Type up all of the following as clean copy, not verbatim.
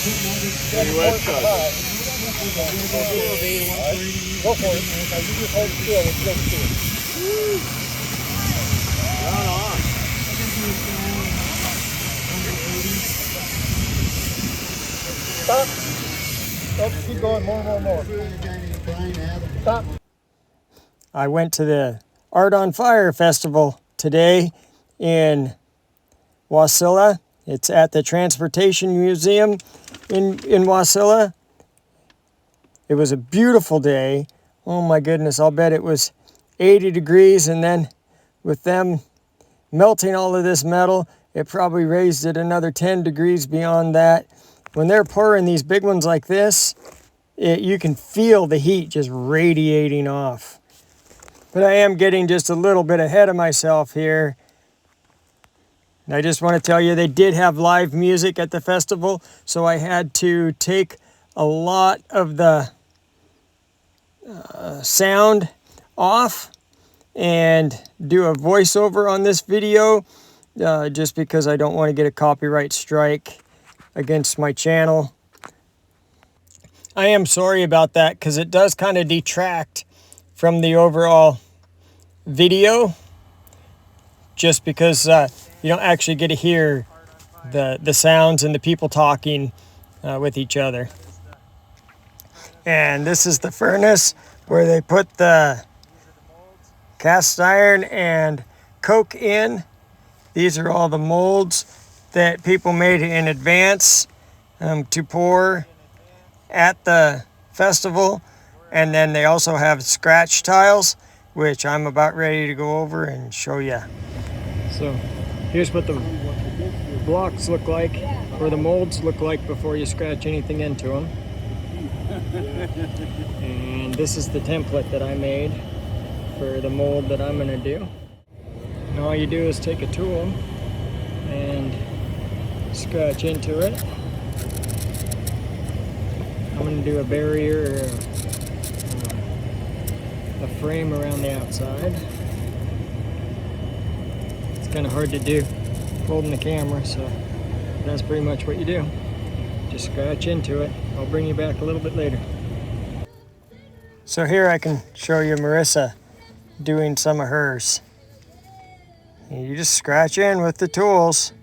West Coast. Go for it. You just hold still and you'll see it. Right on. Stop. Nope, keep going. More. Stop. I went to the Art on Fire Festival today in Wasilla. It's at the Transportation Museum in Wasilla. It was a beautiful day. Oh my goodness, I'll bet it was 80 degrees, and then with them melting all of this metal, it probably raised it another 10 degrees beyond that. When they're pouring these big ones like this, you can feel the heat just radiating off. But I am getting just a little bit ahead of myself here. And I just want to tell you, they did have live music at the festival, so I had to take a lot of the sound off and do a voiceover on this video, just because I don't want to get a copyright strike against my channel. I am sorry about that, because it does kind of detract from the overall video, just because you don't actually get to hear the sounds and the people talking with each other. And this is the furnace where they put the cast iron and coke in. These are all the molds that people made in advance to pour at the festival. And then they also have scratch tiles, which I'm about ready to go over and show you. So here's what the blocks look like, or the molds look like, before you scratch anything into them. And this is the template that I made for the mold that I'm gonna do. And all you do is take a tool and scratch into it. I'm gonna do a barrier or a frame around the outside. It's kind of hard to do holding the camera, so that's pretty much what you do. Just scratch into it. I'll bring you back a little bit later. So here I can show you Marissa doing some of hers. You just scratch in with the tools.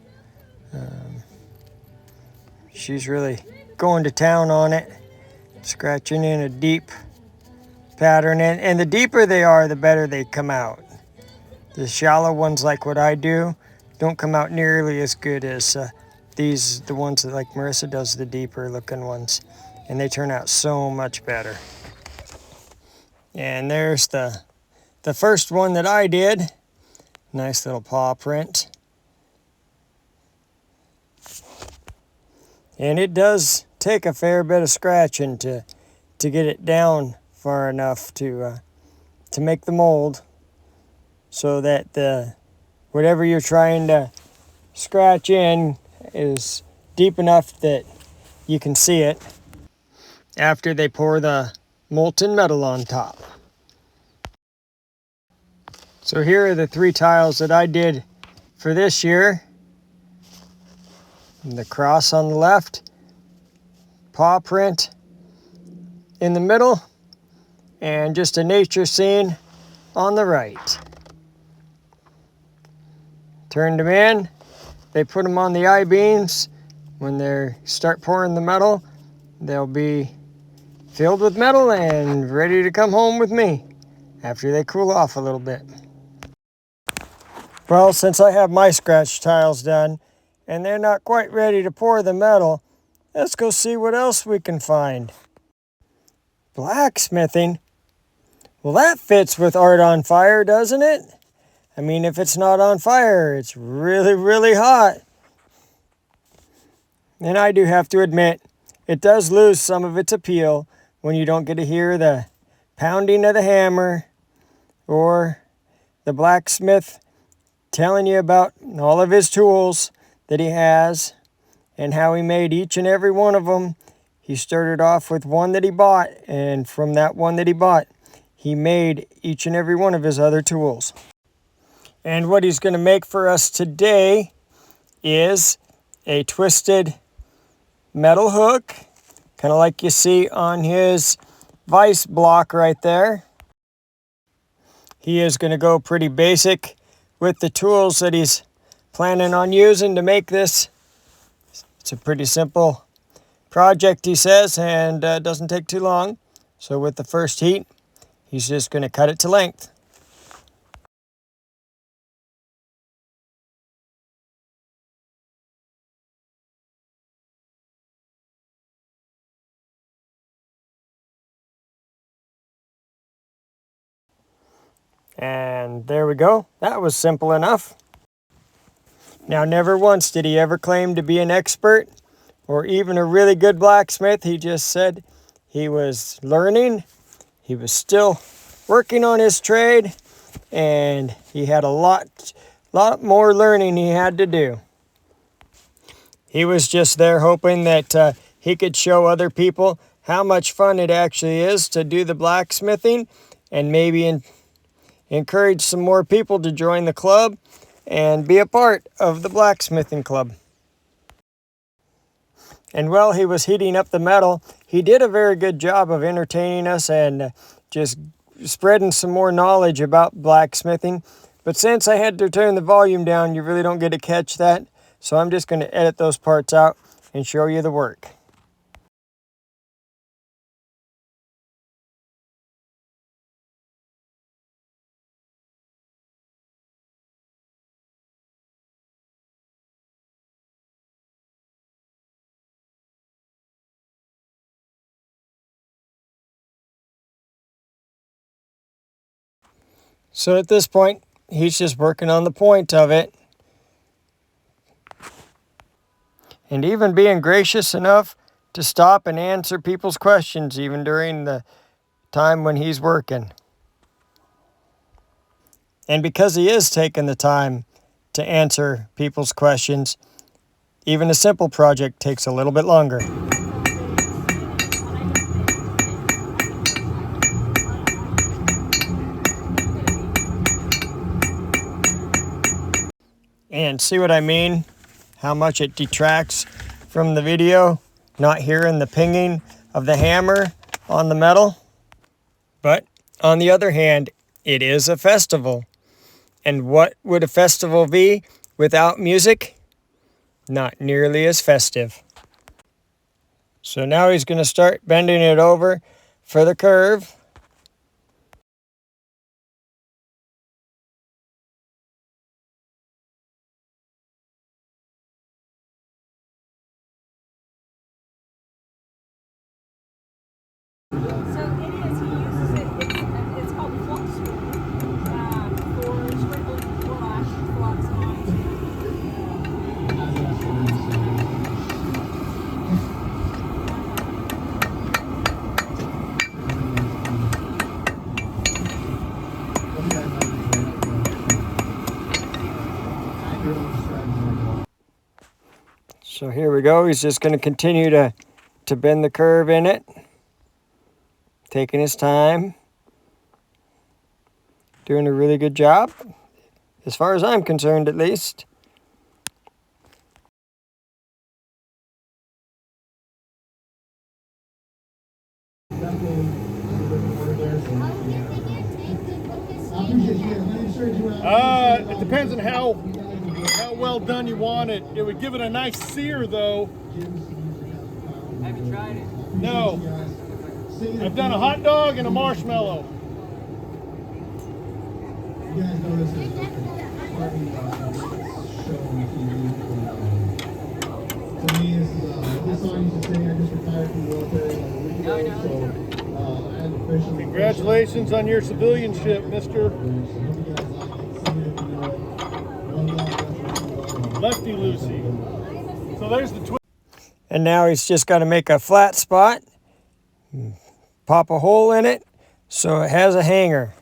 She's really going to town on it, scratching in a deep pattern, and the deeper they are, the better they come out. The shallow ones, like what I do, don't come out nearly as good as the ones that, like Marissa does, the deeper looking ones, and they turn out so much better. And there's the first one that I did. Nice little paw print. And it does take a fair bit of scratching to get it down far enough to make the mold, so that whatever you're trying to scratch in is deep enough that you can see it after they pour the molten metal on top. So here are the 3 tiles that I did for this year. And the cross on the left, paw print in the middle, and just a nature scene on the right. Turned them in. They put them on the I-beams. When they start pouring the metal, they'll be filled with metal and ready to come home with me after they cool off a little bit. Well, since I have my scratch tiles done and they're not quite ready to pour the metal, let's go see what else we can find. Blacksmithing? Well, that fits with Art on Fire, doesn't it? I mean, if it's not on fire, it's really, really hot. And I do have to admit, it does lose some of its appeal when you don't get to hear the pounding of the hammer or the blacksmith telling you about all of his tools that he has and how he made each and every one of them. He started off with one that he bought, and from that one that he bought, he made each and every one of his other tools. And what he's going to make for us today is a twisted metal hook, kind of like you see on his vise block right there. He is going to go pretty basic with the tools that he's planning on using to make this. It's a pretty simple project, he says, and doesn't take too long. So with the first heat, he's just going to cut it to length. And there we go. That was simple enough. Now, never once did he ever claim to be an expert or even a really good blacksmith. He just said he was learning. He was still working on his trade, and he had a lot more learning he had to do. He was just there hoping that he could show other people how much fun it actually is to do the blacksmithing, and maybe encourage some more people to join the club and be a part of the blacksmithing club. And while he was heating up the metal, he did a very good job of entertaining us and just spreading some more knowledge about blacksmithing. But since I had to turn the volume down, you really don't get to catch that. So I'm just going to edit those parts out and show you the work. So at this point, he's just working on the point of it. And even being gracious enough to stop and answer people's questions even during the time when he's working. And because he is taking the time to answer people's questions, even a simple project takes a little bit longer. And see what I mean? How much it detracts from the video, not hearing the pinging of the hammer on the metal. But on the other hand, it is a festival. And what would a festival be without music? Not nearly as festive. So now he's going to start bending it over for the curve. So here we go. He's just going to continue to bend the curve in it. Taking his time. Doing a really good job. As far as I'm concerned, at least. It depends on how well done you want it. It would give it a nice sear, though. Have you tried it? No. I've done a hot dog and a marshmallow. You guys notice this show on TV. To me, this song used to sing. I just retired from the military like a week ago, so I had officially. Congratulations on your civilianship, mister. Lefty Lucy. So there's the twist. And now he's just got to make a flat spot, pop a hole in it so it has a hanger.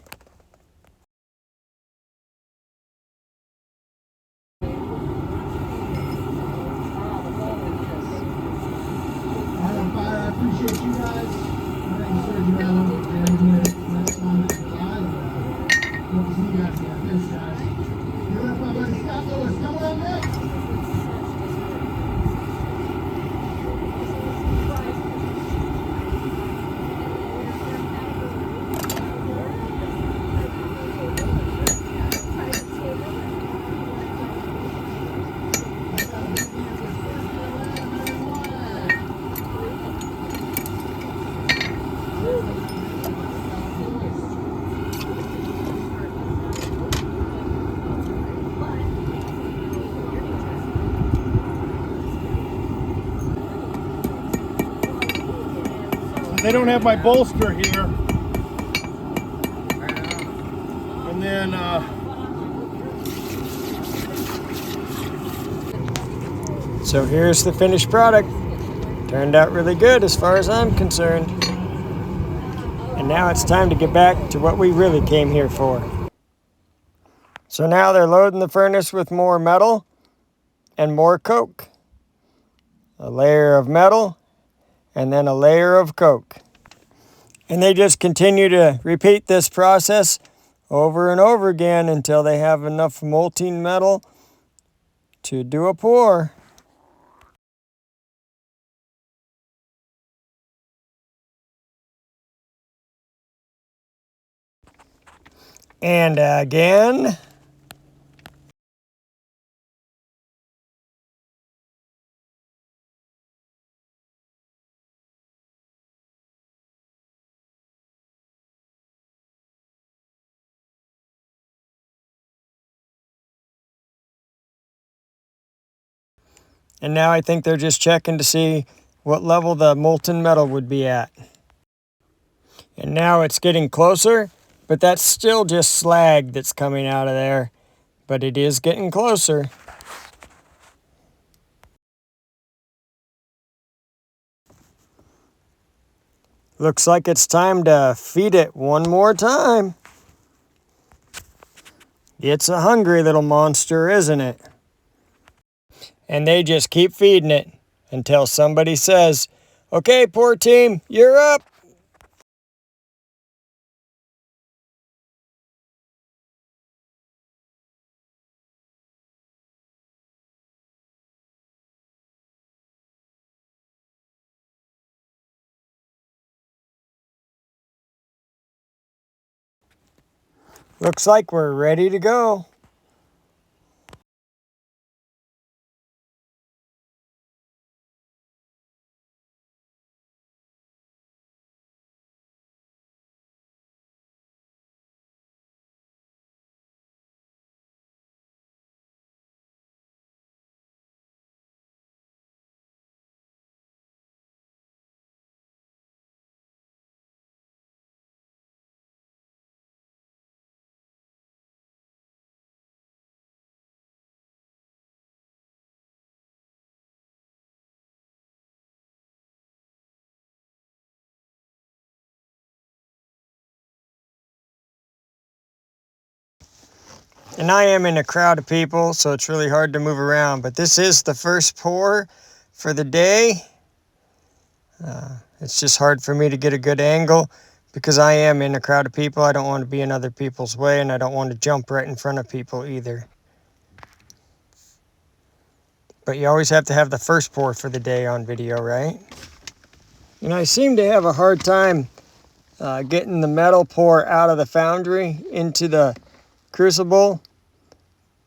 I appreciate you guys. Making sure you have next time in July. Hope to see you guys again. Thanks, guys. Give it up, my buddy Scott Lewis. Come on next. they don't have my bolster here. And then So here's the finished product. Turned out really good as far as I'm concerned. And now it's time to get back to what we really came here for. So now they're loading the furnace with more metal and more coke. A layer of metal and then a layer of coke. And they just continue to repeat this process over and over again until they have enough molten metal to do a pour. And again. And now I think they're just checking to see what level the molten metal would be at. And now it's getting closer, but that's still just slag that's coming out of there. But it is getting closer. Looks like it's time to feed it one more time. It's a hungry little monster, isn't it? And they just keep feeding it until somebody says, "Okay, poor team, you're up." Looks like we're ready to go. And I am in a crowd of people, so it's really hard to move around. But this is the first pour for the day. It's just hard for me to get a good angle because I am in a crowd of people. I don't want to be in other people's way, and I don't want to jump right in front of people either. But you always have to have the first pour for the day on video, right? And I seem to have a hard time getting the metal pour out of the foundry into the crucible.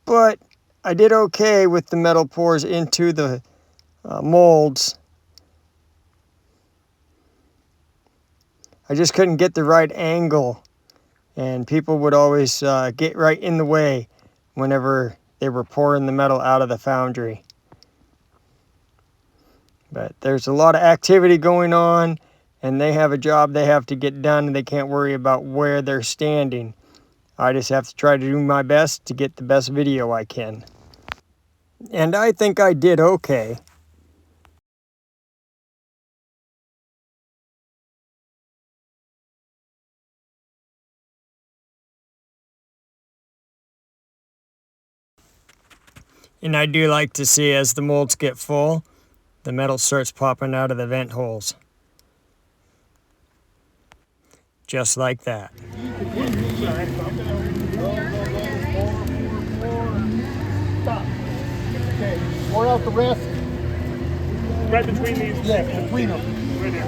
But I did okay with the metal pours into the molds. I just couldn't get the right angle, and people would always get right in the way whenever they were pouring the metal out of the foundry. But there's a lot of activity going on, and they have a job they have to get done, and they can't worry about where they're standing. I just have to try to do my best to get the best video I can. And I think I did okay. And I do like to see as the molds get full, the metal starts popping out of the vent holes. Just like that. Stop. Okay, pour out the rest. Right between these. Yeah, between them. Right there.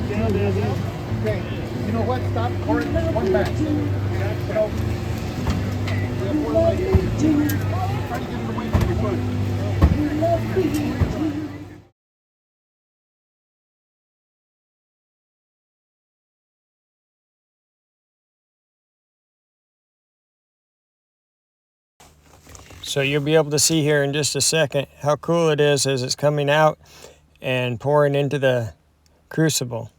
Down, down, down. Okay, you know what? Stop. Pour it one back. You know, pour it like this. Try to get it away from your foot. So you'll be able to see here in just a second how cool it is as it's coming out and pouring into the crucible.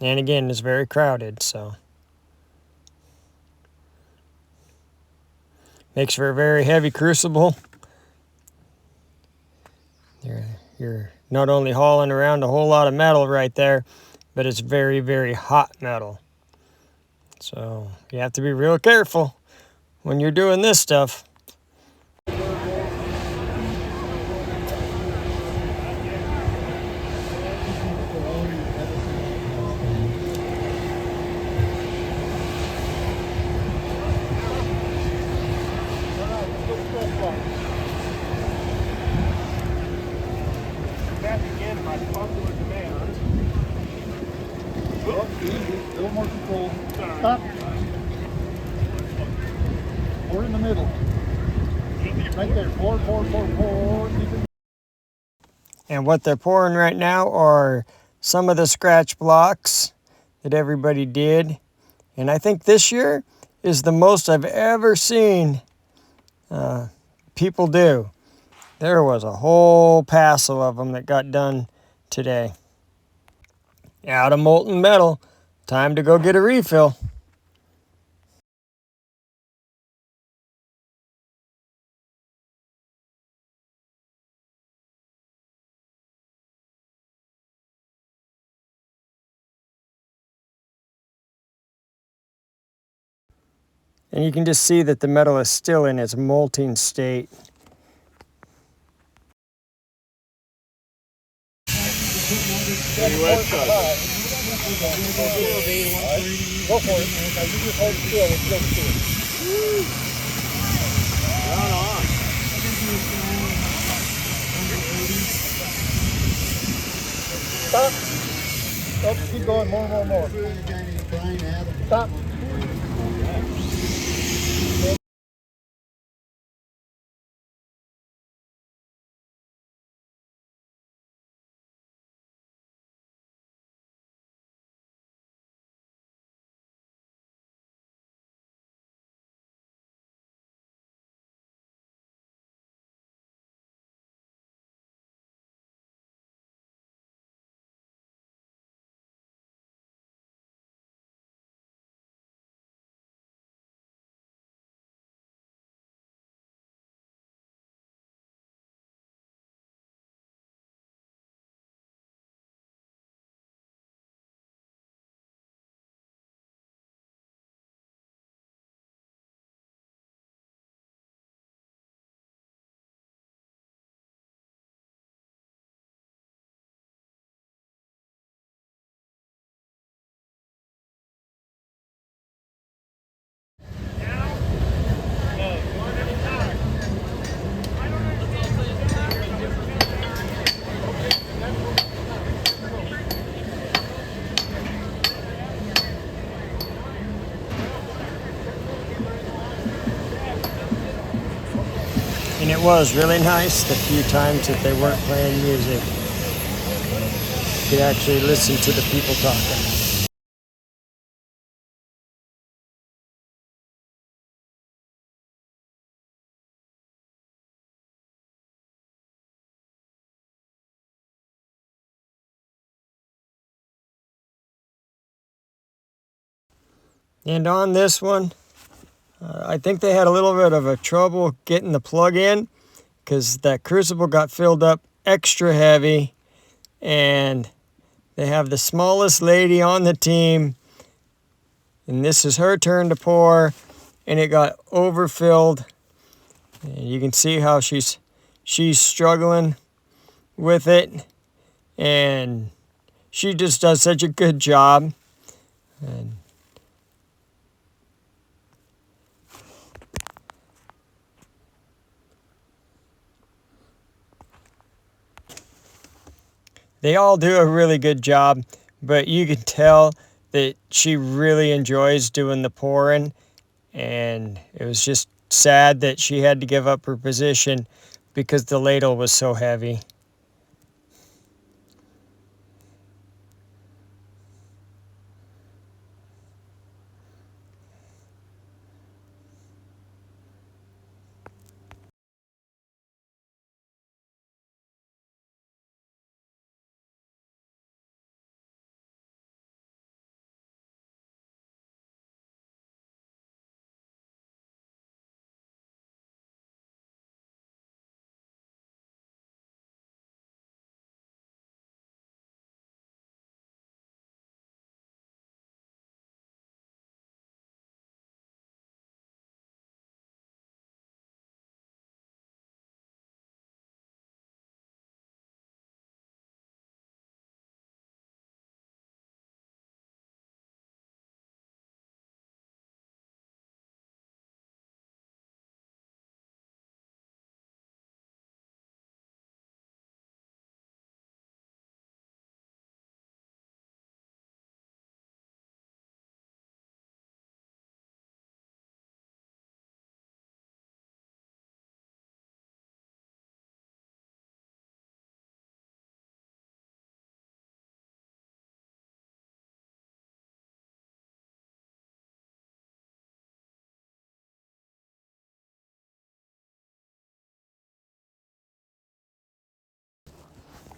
And again, it's very crowded, so makes for a very heavy crucible. You're not only hauling around a whole lot of metal right there, but it's very, very hot metal. So you have to be real careful when you're doing this stuff. Back again by popular demand. Oh, easy. A little more control. Sorry. Stop. We're in the middle. Right there. Pour. Keep it. And what they're pouring right now are some of the scratch blocks that everybody did. And I think this year is the most I've ever seen people do. There was a whole passel of them that got done today. Out of molten metal. Time to go get a refill. And you can just see that the metal is still in its molting state. Go for it. Now you just hold still and go to it. Stop. Oh, keep going. More. Stop. And it was really nice the few times that they weren't playing music. You could actually listen to the people talking. And on this one, I think they had a little bit of a trouble getting the plug in because that crucible got filled up extra heavy, and they have the smallest lady on the team, and this is her turn to pour, and it got overfilled. And you can see how she's struggling with it, and she just does such a good job. And they all do a really good job, but you can tell that she really enjoys doing the pouring, and it was just sad that she had to give up her position because the ladle was so heavy.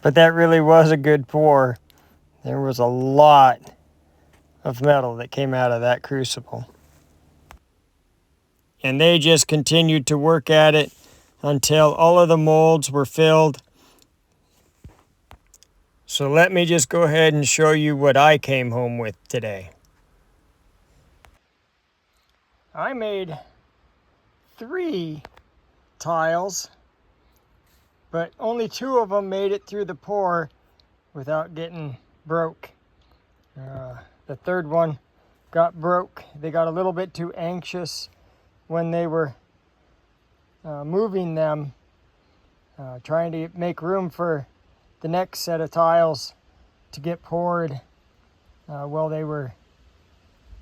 But that really was a good pour. There was a lot of metal that came out of that crucible. And they just continued to work at it until all of the molds were filled. So let me just go ahead and show you what I came home with today. I made 3 tiles, but only 2 of them made it through the pour without getting broke. The third one got broke. They got a little bit too anxious when they were moving them, trying to make room for the next set of tiles to get poured. Well,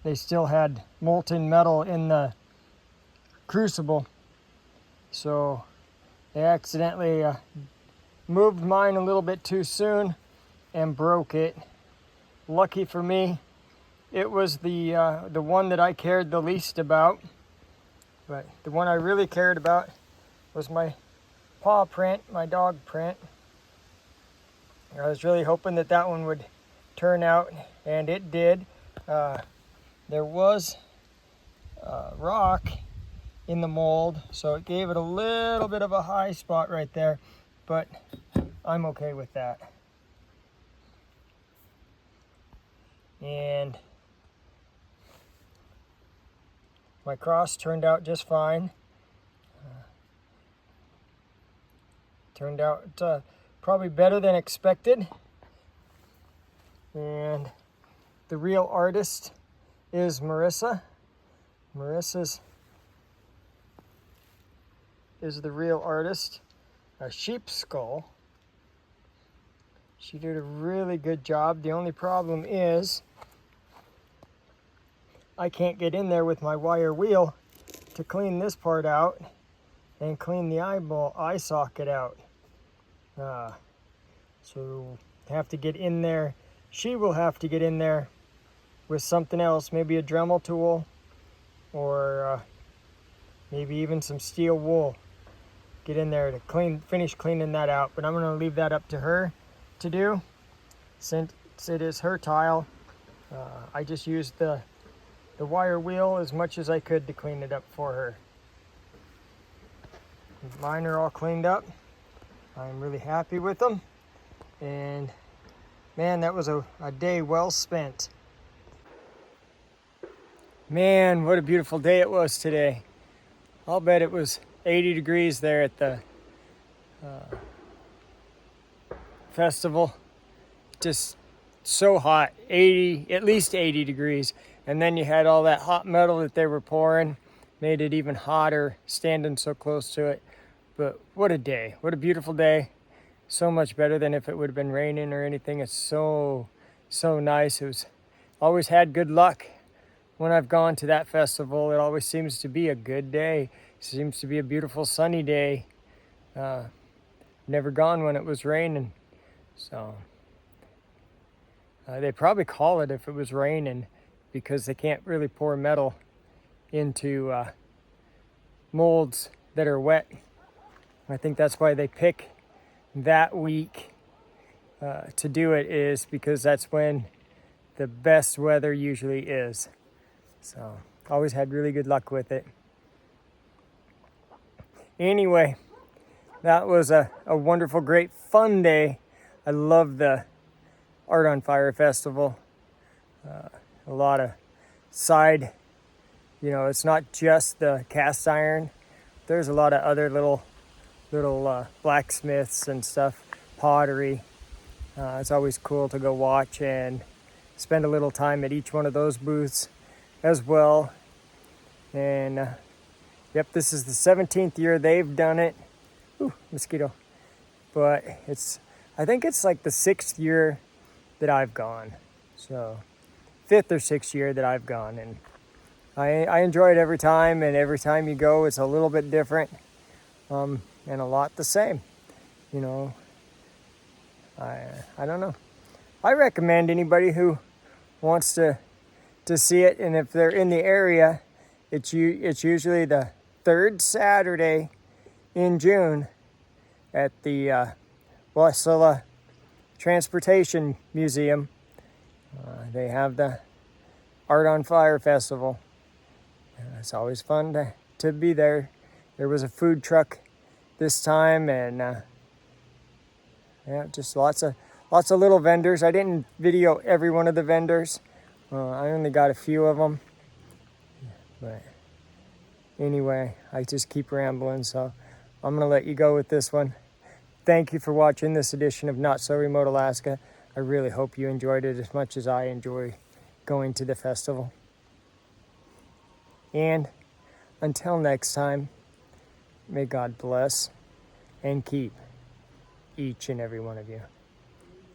they still had molten metal in the crucible, so they accidentally moved mine a little bit too soon and broke it. Lucky for me, it was the one that I cared the least about, but the one I really cared about was my paw print, my dog print. I was really hoping that that one would turn out, and it did. There was rock in the mold, so it gave it a little bit of a high spot right there, but I'm okay with that. And my cross turned out just fine. Turned out probably better than expected. And the real artist is Marissa. Marissa's is the real artist. A sheep skull. She did a really good job. The only problem is I can't get in there with my wire wheel to clean this part out and clean the eye socket out. So have to get in there. She will have to get in there with something else, maybe a Dremel tool or maybe even some steel wool. Get in there to finish cleaning that out. But I'm going to leave that up to her to do since it is her tile. I just used the wire wheel as much as I could to clean it up for her. Mine are all cleaned up. I'm really happy with them. And man, that was a day well spent. Man, what a beautiful day it was today. I'll bet it was 80 degrees there at the festival. Just so hot, at least 80 degrees. And then you had all that hot metal that they were pouring, made it even hotter standing so close to it. But what a day, what a beautiful day. So much better than if it would have been raining or anything. It's so nice. It was always had good luck when I've gone to that festival. It always seems to be a good day. It seems to be a beautiful sunny day. Never gone when it was raining. So they probably call it if it was raining because they can't really pour metal into molds that are wet. I think that's why they pick that week to do it, is because that's when the best weather usually is. So always had really good luck with it. Anyway, that was a wonderful, great, fun day. I love the Art on Fire Festival. A lot of side, it's not just the cast iron. There's a lot of other little blacksmiths and stuff, pottery. It's always cool to go watch and spend a little time at each one of those booths as well. And yep, this is the 17th year they've done it. Ooh, mosquito. But I think it's like the 6th year that I've gone. So 5th or 6th year that I've gone, and I enjoy it every time, and every time you go it's a little bit different, and a lot the same. I don't know. I recommend anybody who wants to see it, and if they're in the area, it's usually the 3rd Saturday in June at the Wasilla Transportation Museum. They have the Art on Fire Festival. It's always fun to be there. There was a food truck this time, and yeah, just lots of little vendors. I didn't video every one of the vendors. I only got a few of them. But anyway, I just keep rambling, so I'm gonna let you go with this one. Thank you for watching this edition of Not So Remote Alaska. I really hope you enjoyed it as much as I enjoy going to the festival. And until next time, may God bless and keep each and every one of you.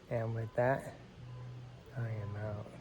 And with that, I am out.